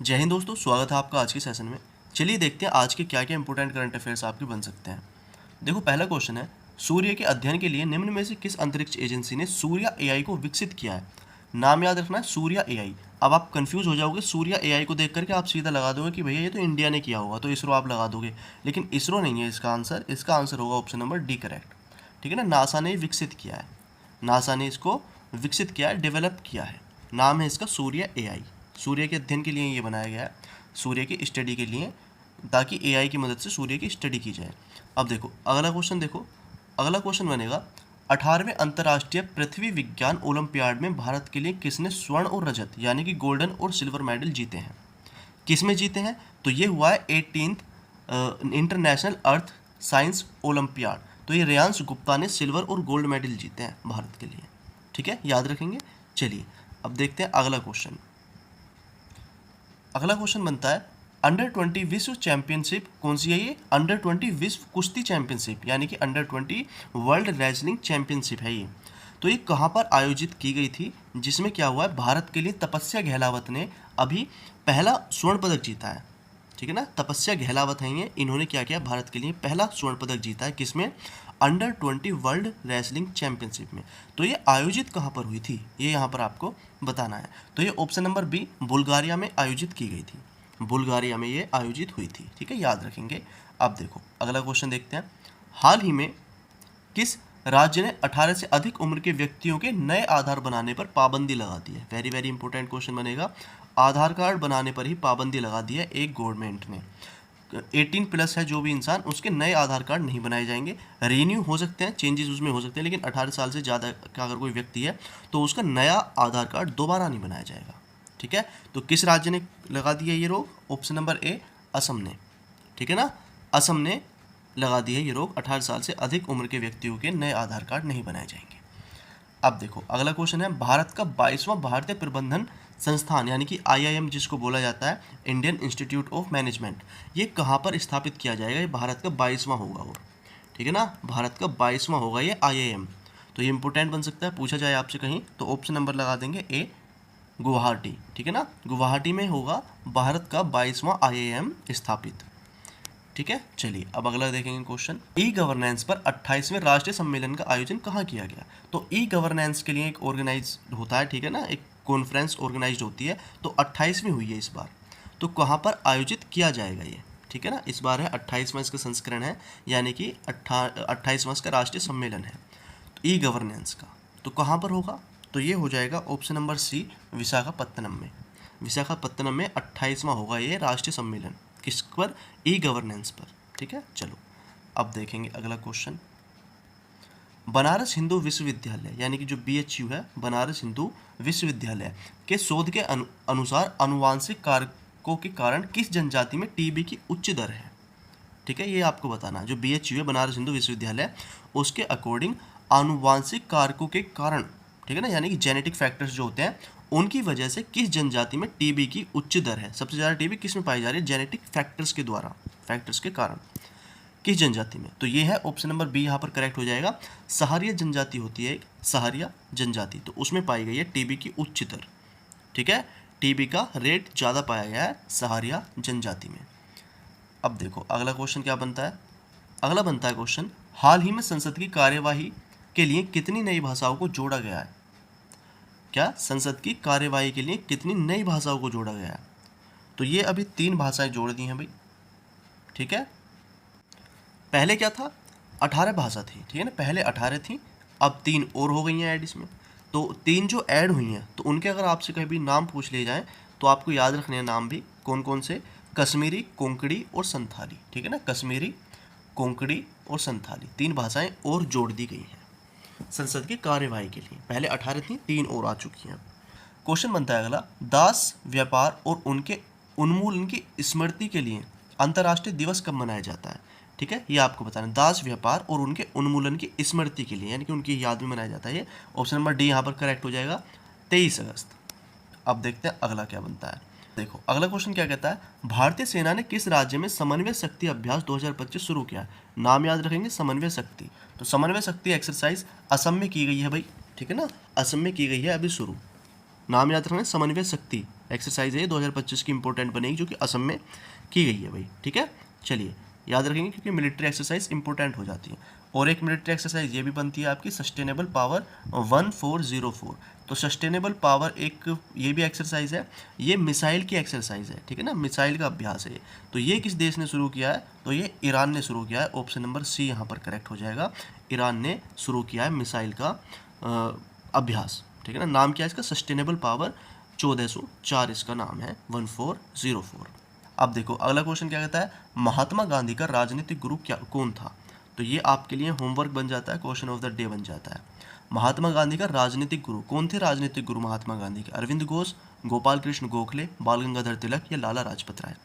जय हिंद दोस्तों, स्वागत है आपका आज के सेशन में। चलिए देखते हैं आज के क्या क्या इंपॉर्टेंट करंट अफेयर्स आपके बन सकते हैं। देखो, पहला क्वेश्चन है, सूर्य के अध्ययन के लिए निम्न में से किस अंतरिक्ष एजेंसी ने सूर्या एआई को विकसित किया है। नाम याद रखना है, सूर्या एआई। अब आप कंफ्यूज हो जाओगे, सूर्या एआई को देख करके आप सीधा लगा दोगे कि भैया ये तो इंडिया ने किया होगा, तो इसरो आप लगा दोगे, लेकिन इसरो नहीं है इसका आंसर होगा ऑप्शन नंबर डी करेक्ट। ठीक है ना, नासा ने विकसित किया है, नासा ने इसको विकसित किया है, डेवलप किया है। नाम है इसका सूर्य एआई। सूर्य के अध्ययन के लिए ये बनाया गया है, सूर्य की स्टडी के लिए, ताकि एआई की मदद से सूर्य की स्टडी की जाए। अब देखो अगला क्वेश्चन, देखो अगला क्वेश्चन बनेगा, 18वें अंतर्राष्ट्रीय पृथ्वी विज्ञान ओलंपियाड में भारत के लिए किसने स्वर्ण और रजत यानी कि गोल्डन और सिल्वर मेडल जीते हैं। किस में जीते हैं, तो ये हुआ है 18th international earth science olympiad. तो ये रेयांश गुप्ता ने सिल्वर और गोल्ड मेडल जीते हैं भारत के लिए। ठीक है, याद रखेंगे। चलिए अब देखते हैं अगला क्वेश्चन। अगला क्वेश्चन बनता है, अंडर 20 विश्व चैंपियनशिप कौन सी है ये। अंडर 20 विश्व कुश्ती चैंपियनशिप यानी कि अंडर 20 वर्ल्ड रेसलिंग चैंपियनशिप है ये। तो ये कहाँ पर आयोजित की गई थी, जिसमें क्या हुआ है, भारत के लिए तपस्या गहलावत ने अभी पहला स्वर्ण पदक जीता है। ठीक है ना, तपस्या गहलावत है ये, इन्होंने क्या किया, भारत के लिए पहला स्वर्ण पदक जीता है। किसमें, अंडर 20 वर्ल्ड रेसलिंग चैंपियनशिप में। तो ये आयोजित कहाँ पर हुई थी, ये यहाँ पर आपको बताना है। तो ये ऑप्शन नंबर बी, बुल्गारिया में आयोजित की गई थी। बुल्गारिया में ये आयोजित हुई थी। ठीक है, याद रखेंगे। अब देखो अगला क्वेश्चन देखते हैं, हाल ही में किस राज्य ने 18 से अधिक उम्र के व्यक्तियों के नए आधार बनाने पर पाबंदी लगा दी है। वेरी वेरी इंपॉर्टेंट क्वेश्चन बनेगा। आधार कार्ड बनाने पर ही पाबंदी लगा दी है एक गवर्नमेंट ने। 18+ है जो भी इंसान, उसके नए आधार कार्ड नहीं बनाए जाएंगे। रीन्यू हो सकते हैं, चेंजेस उसमें हो सकते हैं, लेकिन 18 साल से ज़्यादा का अगर कोई व्यक्ति है तो उसका नया आधार कार्ड दोबारा नहीं बनाया जाएगा। ठीक है, तो किस राज्य ने लगा दिया ये रोक, ऑप्शन नंबर ए, असम ने। ठीक है ना, असम ने लगा दी है ये रोक, 18 साल से अधिक उम्र के व्यक्तियों के नए आधार कार्ड नहीं बनाए जाएंगे। अब देखो अगला क्वेश्चन है, भारत का 22वां भारतीय प्रबंधन संस्थान यानी कि IIM जिसको बोला जाता है, इंडियन इंस्टीट्यूट ऑफ मैनेजमेंट, ये कहाँ पर स्थापित किया जाएगा। ये भारत का 22वां होगा वो। ठीक है ना, भारत का 22वां होगा ये IIM। तो ये इंपॉर्टेंट बन सकता है, पूछा जाए आपसे कहीं तो ऑप्शन नंबर लगा देंगे ए, गुवाहाटी। ठीक है ना, गुवाहाटी में होगा भारत का 22वां IIM स्थापित। ठीक है, चलिए अब अगला देखेंगे क्वेश्चन, ई गवर्नेंस पर 28वें राष्ट्रीय सम्मेलन का आयोजन कहाँ किया गया। तो ई गवर्नेंस के लिए एक ऑर्गेनाइज होता है, ठीक है ना, एक कॉन्फ्रेंस ऑर्गेनाइज होती है, तो 28वीं हुई है इस बार। तो कहाँ पर आयोजित किया जाएगा ये, ठीक है ना, इस बार है 28वां इसका संस्करण है, यानी कि 28वां इसका राष्ट्रीय सम्मेलन है तो ई गवर्नेंस का। तो कहाँ पर होगा, तो ये हो जाएगा ऑप्शन नंबर सी, विशाखापत्तनम में। विशाखापत्तनम में 28वां होगा ये राष्ट्रीय सम्मेलन, किस पर, ई गवर्नेंस पर। ठीक है, चलो अब देखेंगे अगला क्वेश्चन, बनारस हिंदू विश्वविद्यालय यानी कि जो BHU है, बनारस हिंदू विश्वविद्यालय के शोध के अनुसार अनुवांशिक कारकों के कारण किस जनजाति में TB की उच्च दर है। ठीक है, ये आपको बताना, जो BHU है बनारस हिंदू विश्वविद्यालय, उसके अकॉर्डिंग आनुवांशिक कारकों के कारण, ठीक है ना, यानी कि जेनेटिक फैक्टर्स जो होते हैं उनकी वजह से किस जनजाति में TB की उच्च दर है। सबसे ज़्यादा TB किस में पाई जा रही है, जेनेटिक फैक्टर्स के द्वारा, फैक्टर्स के कारण किस जनजाति में। तो ये है ऑप्शन नंबर बी, यहाँ पर करेक्ट हो जाएगा। सहारिया जनजाति होती है एक, सहारिया जनजाति, तो उसमें पाई गई है TB की उच्च दर। ठीक है, TB का रेट ज़्यादा पाया गया है सहारिया जनजाति में। अब देखो अगला क्वेश्चन क्या बनता है, अगला बनता है क्वेश्चन, हाल ही में संसद की कार्यवाही के लिए कितनी नई भाषाओं को जोड़ा गया है। क्या संसद की कार्यवाही के लिए कितनी नई भाषाओं को जोड़ा गया है, तो ये अभी 3 भाषाएं जोड़ दी हैं भाई। ठीक है, पहले क्या था, 18 भाषा थी, ठीक है ना, पहले 18 थी, अब 3 और हो गई हैं ऐड इसमें। तो 3 जो ऐड हुई हैं, तो उनके अगर आपसे कभी नाम पूछ लिए जाएँ तो आपको याद रखने हैं नाम भी, कौन कौन से, कश्मीरी, कोंकणी और संथाली। ठीक है ना, कश्मीरी, कोंकणी और संथाली 3 भाषाएं और जोड़ दी गई हैं संसद की कार्यवाही के लिए। पहले 18 थी, 3 और आ चुकी हैं। क्वेश्चन बनता है अगला, दास व्यापार और उनके उन्मूलन की स्मृति के लिए अंतर्राष्ट्रीय दिवस कब मनाया जाता है। ठीक है, ये आपको बताना, दास व्यापार और उनके उन्मूलन की स्मृति के लिए, यानी कि उनकी याद में मनाया जाता है। ये ऑप्शन नंबर डी यहाँ पर करेक्ट हो जाएगा, 23 अगस्त। अब देखते हैं अगला क्या बनता है। देखो अगला क्वेश्चन क्या कहता है, भारतीय सेना ने किस राज्य में समन्वय शक्ति अभ्यास 2025 शुरू किया। नाम याद रखेंगे, समन्वय शक्ति। तो समन्वय शक्ति एक्सरसाइज असम में की गई है भाई। ठीक है ना, असम में की गई है अभी शुरू। नाम याद रखना, समन्वय शक्ति एक्सरसाइज है 2025 की इंपॉर्टेंट बनेगी, जो कि असम में की गई है भाई, ठीक है। चलिए याद रखेंगे क्योंकि मिलिट्री एक्सरसाइज इंपॉर्टेंट हो जाती है। और एक मिलिट्री एक्सरसाइज ये भी बनती है आपकी सस्टेनेबल पावर 1404। तो सस्टेनेबल पावर एक ये भी एक्सरसाइज है, ये मिसाइल की एक्सरसाइज है, ठीक है ना, मिसाइल का अभ्यास है। तो ये किस देश ने शुरू किया है, तो ये ईरान ने शुरू किया है। ऑप्शन नंबर सी यहाँ पर करेक्ट हो जाएगा, ईरान ने शुरू किया है मिसाइल का अभ्यास, ठीक है ना। नाम क्या है इसका, सस्टेनेबल पावर 1404 इसका नाम है, 1404। अब देखो अगला क्वेश्चन क्या कहता है, महात्मा गांधी का राजनीतिक गुरु क्या कौन था। तो ये आपके लिए होमवर्क बन जाता है, क्वेश्चन ऑफ द डे बन जाता है। महात्मा गांधी का राजनीतिक गुरु कौन थे, राजनीतिक गुरु महात्मा गांधी के, अरविंद घोष, गोपाल कृष्ण गोखले, बाल गंगाधर तिलक या लाला लाजपत राय।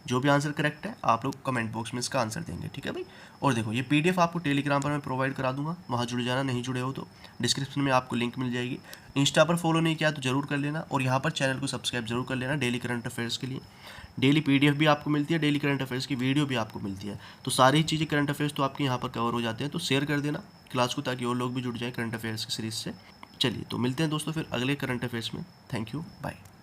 जो भी आंसर करेक्ट है आप लोग कमेंट बॉक्स में इसका आंसर देंगे, ठीक है भाई। और देखो ये पीडीएफ आपको टेलीग्राम पर मैं प्रोवाइड करा दूंगा, वहाँ जुड़ जाना, नहीं जुड़े हो तो डिस्क्रिप्शन में आपको लिंक मिल जाएगी। इंस्टा पर फॉलो नहीं किया तो जरूर कर लेना, और यहाँ पर चैनल को सब्सक्राइब जरूर कर लेना डेली करंट अफेयर्स के लिए। डेली पीडीएफ भी आपको मिलती है, डेली करंट अफेयर्स की वीडियो भी आपको मिलती है। तो सारी चीज़ें करंट अफेयर्स तो आपके यहाँ पर कवर हो जाते हैं। तो शेयर कर देना क्लास को, ताकि और लोग भी जुड़ जाए करंट अफेयर्स की सीरीज से। चलिए तो मिलते हैं दोस्तों फिर अगले करंट अफेयर्स में। Thank you, bye.